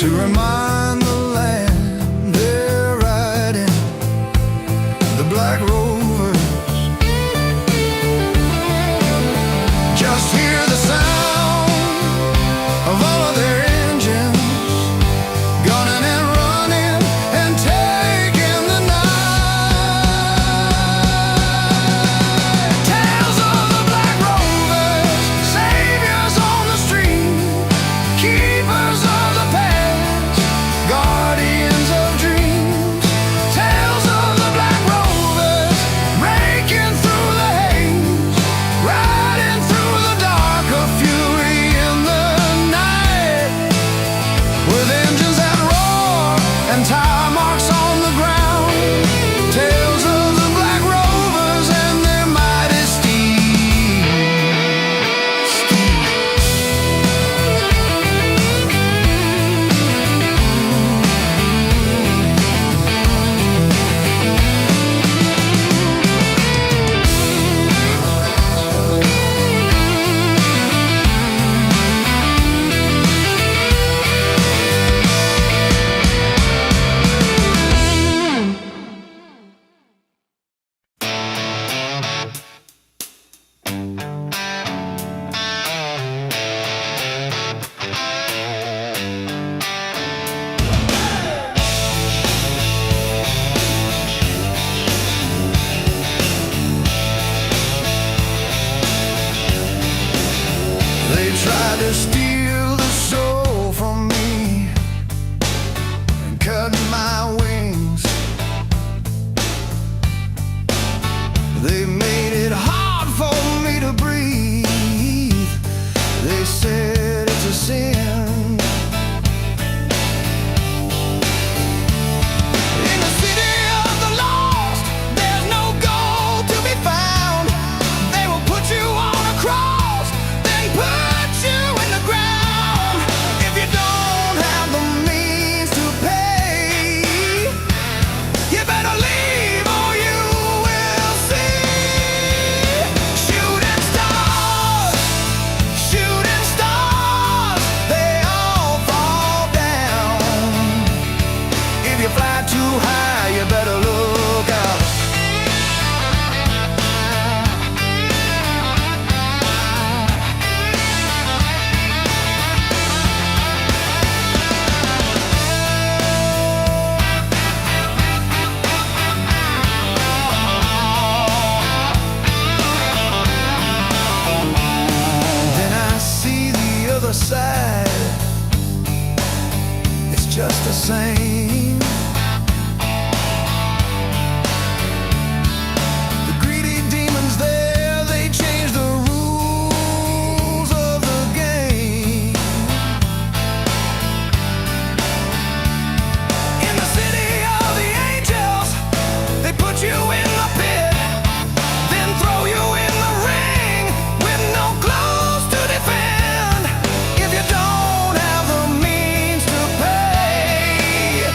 remind the land they're riding, the black Rovers. Just hear the sound of all of their engines gunning and running and taking the night. Tales of the black Rovers, saviors on the street, keepers of the past, guardians of dreams. Tales of the black Rovers, breaking through the haze, riding through the dark of fury in the night, with engines that roar and tire marks on the ground. Tales of the black Rovers and their mighty They tried to steal the soul from me and cut my wings. They made it hard for me to breathe. They said it's a sin. In the city of the lost, there's no gold to be found. They will put you on a cross, then put you in the ground. If you don't have the means to pay, you better leave or you will see. Shooting stars, they all fall down. If you fly too high, you better look out. Then I see the other side. It's just the same. The greedy demons there, they change the rules of the game. In the city of the angels, they put you in the pit, then throw you in the ring with no clothes to defend. If you don't have the means to pay,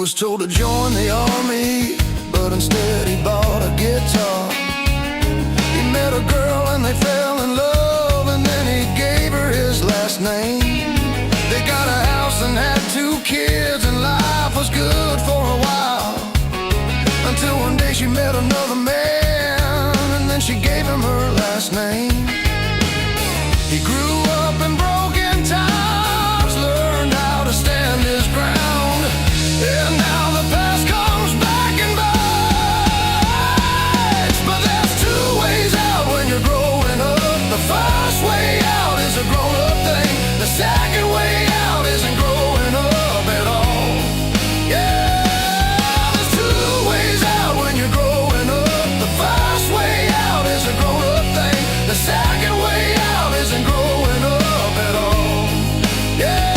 was told to join the army, but instead he bought a guitar. He met a girl and they fell in love, and then he gave her his last name. They got a house and had 2 kids, and life was good for a while, until one day she met another man, and then she gave him her last name. He grew up in broken times, learned how to stand his ground, and now the past comes back and bites. But there's 2 ways out when you're growing up. The first way out is a grown-up thing. The second way out isn't growing up at all. Yeah, there's 2 ways out when you're growing up. The first way out is a grown-up thing. The second way out isn't growing up at all. Yeah.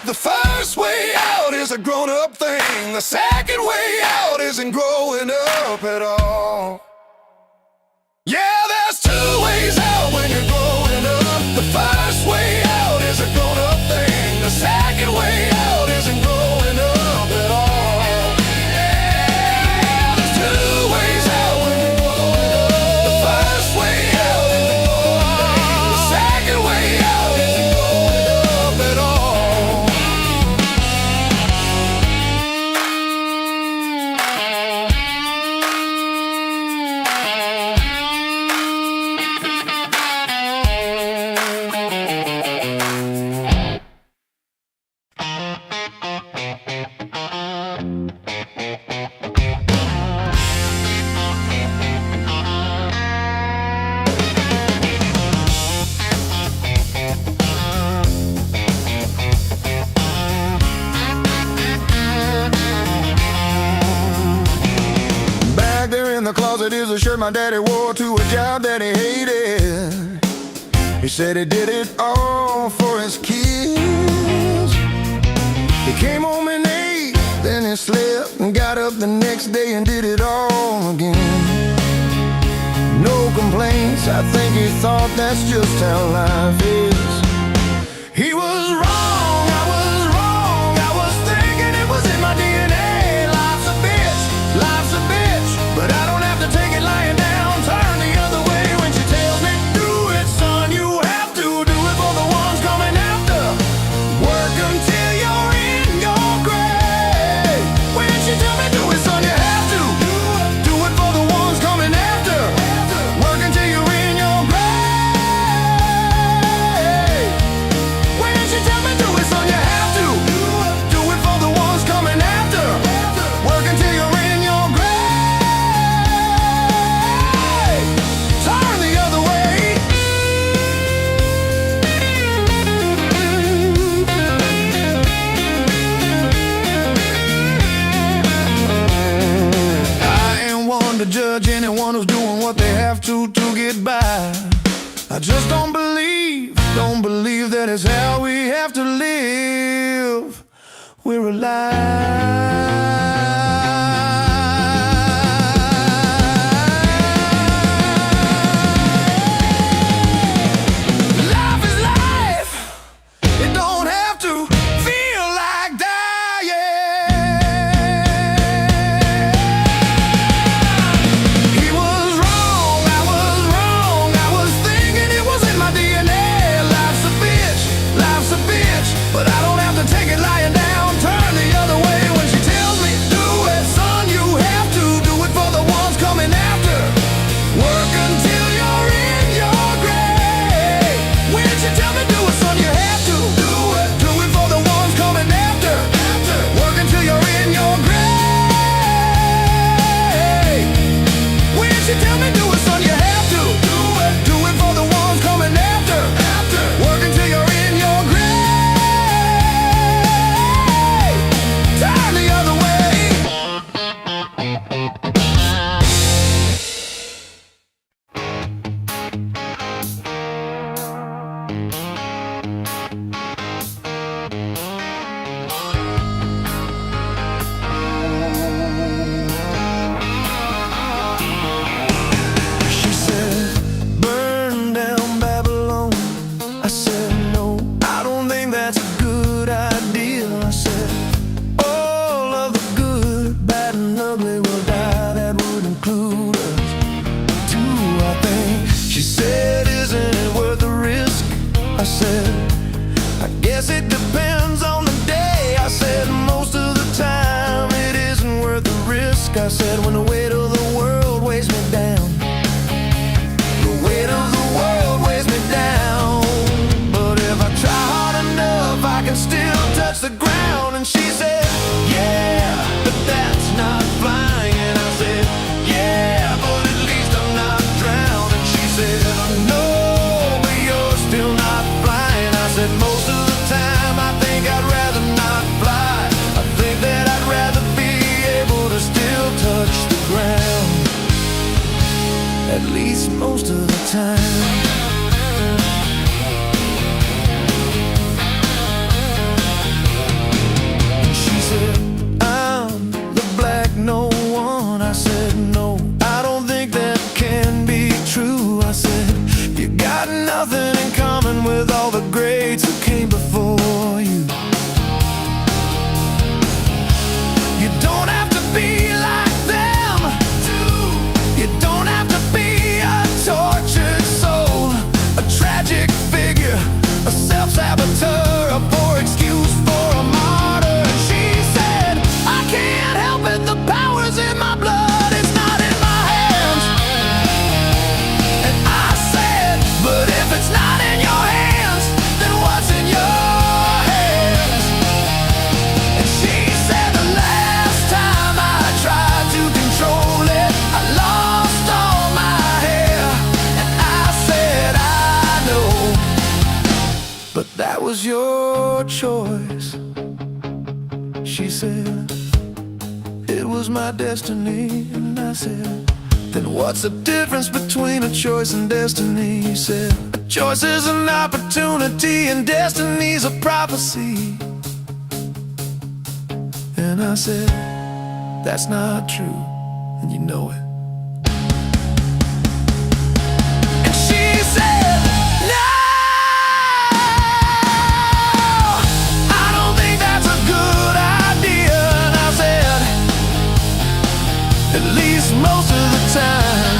The first way out is a grown-up thing. The second way out isn't growing up at all. Yeah, there's 2 ways out when you're growing up. The first way out is a grown-up thing. The second way out isn't growing up at all. Yeah, there's 2 ways out when you're growing up. The first way out isn't growing up. The second way out isn't growing up at all. Closet is a shirt my daddy wore to a job that he hated. He said he did it all for his kids. He came home and ate, then he slept and got up the next day and did it all again. No complaints, I think he thought that's just how life is. He was wrong, I was wrong, I was thinking it was in my DNA. Life's a bitch, life's a bitch, but I don't have to take it lying down. Turn the other way when she tells me, do it, son, you have to do it for the ones coming after. Work until you're in your grave. When she tell me, do it, son, you have to do it for the ones coming after. Work until you're in your grave. When she tell me, do it, son, you have to do it for the ones coming after. Work until you're in your grave. Turn the other way. I ain't one to judge anyone who's doing what they have to get by. I just don't believe that is how we have to live. We're alive. Life is life. It don't have to feel like dying. He was wrong, I was thinking it was in my DNA. Life's a bitch, but I don't have to take it lying down. Turn the other way when she tells me, do it, son, you have to do it for the ones coming after. Work until you're in your grave. When she tell me, do it, son, you have to do it for the ones coming after. Work until you're in your grave. When she tell me, do it, son, you have to do it for the ones it depends on the day. I said most of the time it isn't worth the risk. I said when the weight of the world weighs me down, the weight of the world weighs me down. But if I try hard enough, I can still touch the ground. And she said, yeah, but that's not flying. And I said, yeah, but at least I'm not drowned. And she said, no, but you're still not flying. I said, most of the time I think I'd rather not fly. I think that I'd rather be able to still touch the ground, at least most of the time. And she said, I'm the black no one. I said, no, I don't think that can be true. I said, you got nothing in common with all the greats who came before you. You don't have to be like them. You don't have to be a tortured soul, a tragic figure, a self-saboteur, a poor excuse for a martyr. And she said, I can't help it, the power's in my blood, it's not in my hands. And I said, but if it's not in your hands, then what's in your hands? And she said, the last time I tried to control it, I lost all my hair. And I said, I know, but that was your choice. She said, it was my destiny. And I said, then what's the difference between a choice and destiny? He said, a choice is an opportunity and destiny's a prophecy. And I said, that's not true, and you know it. And she said, no, I don't think that's a good idea. And I said, at least most of the time.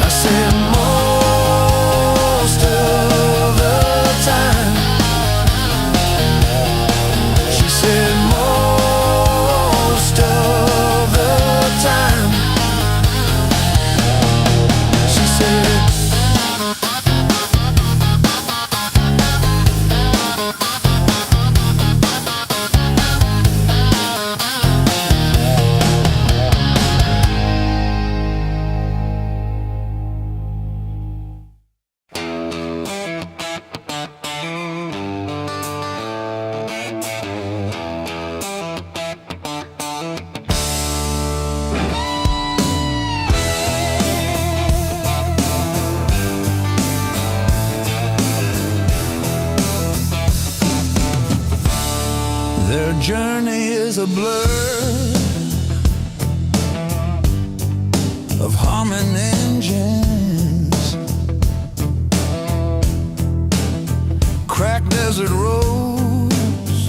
I said, most of the time. She said, most of the time. She said, their journey is a blur of humming engines, cracked desert roads,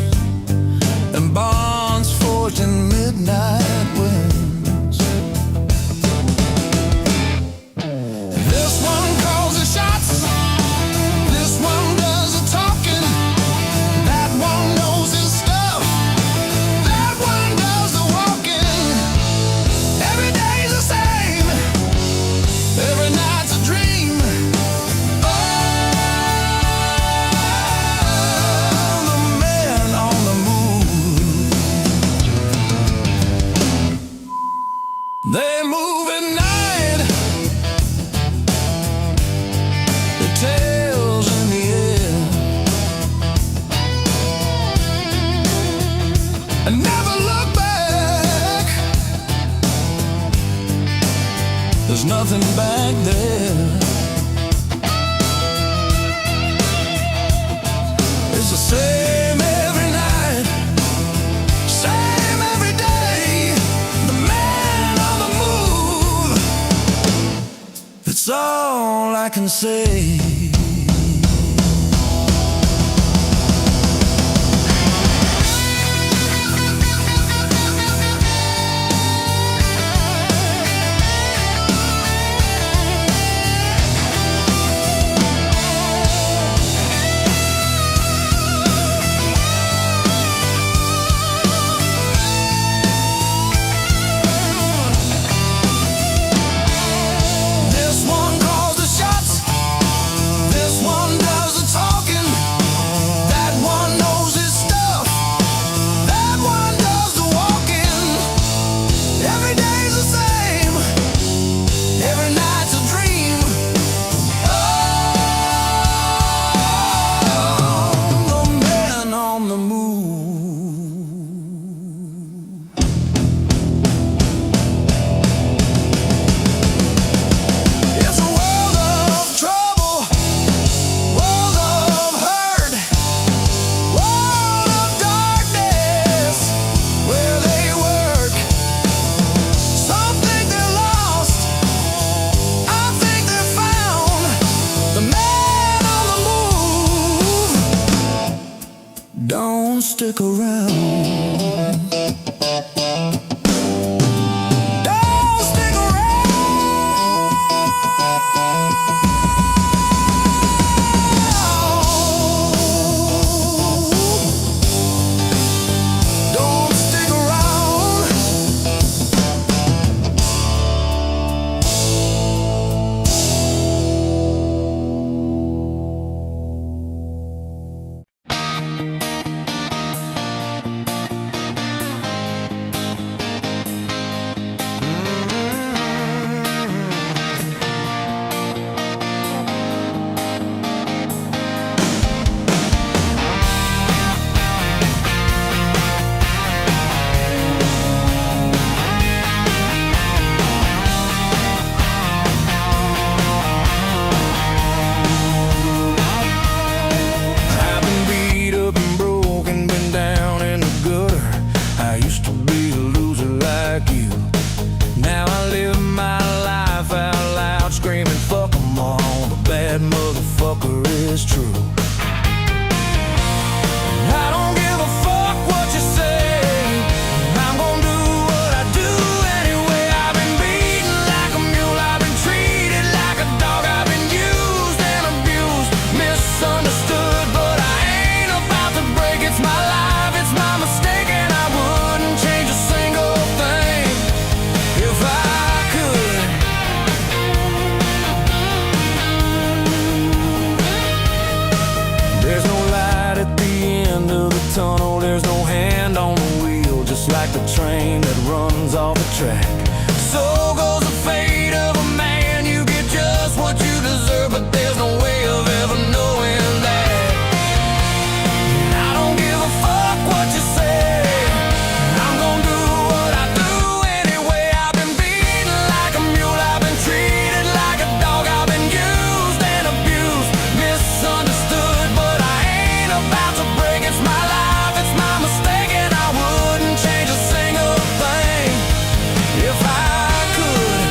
and bonds forged in midnight winds. This one calls the shots, this one does the talking, that one knows his stuff, that one does the walking. Every day's the same, every night's a dream. Oh, the man on the move. They move at night, their tails in the air, and never look back. There's nothing back there. It's the same every night, same every day. The man on the move. That's all I can say. don't stick around. Don't stick around. Don't stick around. I've been beat up and broken, been down in the gutter. I used to be a loser like you. Now I live my life out loud, screaming fuck 'em all. The bad motherfucker is true. I don't give a fuck what you say. I'm gonna do what I do anyway. I've been beaten like a mule. I've been treated like a dog. I've been used and abused, misunderstood, but I ain't about to break. It's my life, it's my mistake, and I wouldn't change a single thing if I could. There's no light at the end of the tunnel. There's no hand on the wheel, just like the train that runs off the track. So goes the fate of a man. You get just what you deserve, but there's no way of ever knowing that. I don't give a fuck what you say. I'm gonna do what I do anyway. I've been beaten like a mule. I've been treated like a dog. I've been used and abused, misunderstood, but I ain't about to break. It's my life, it's my mistake, and I wouldn't change a single thing if I could.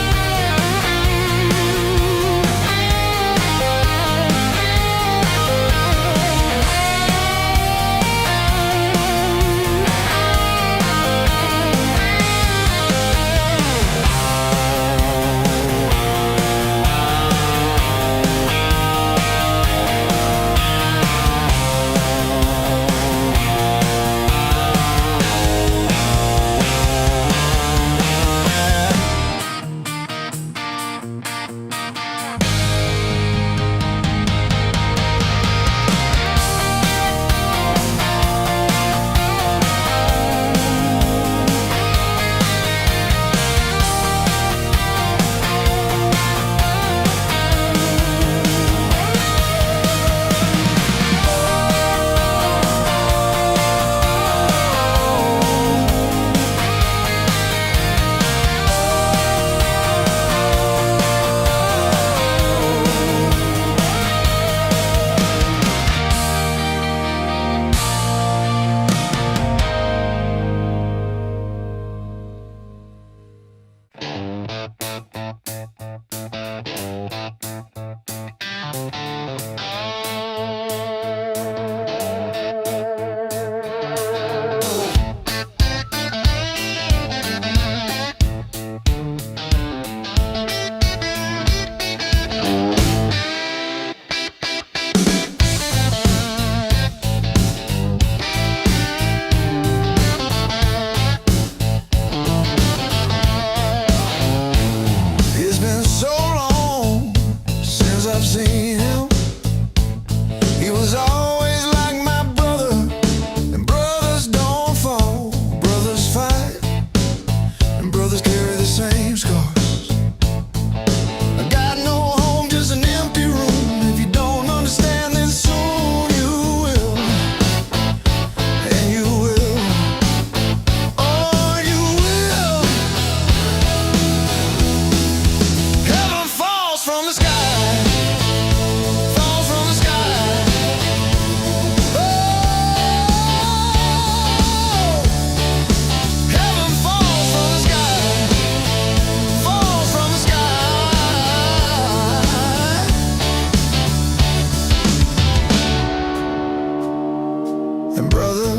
It's been so long since I've seen him. He was always like my brother, and brothers don't fall. Brothers fight, and brothers carry the same scars. I got no home, just an empty room. If you don't understand, then soon you will. And you will. Oh, you will. Heaven falls from the sky. Falls from the sky. Oh, heaven falls from the sky. Falls from the sky. And brother,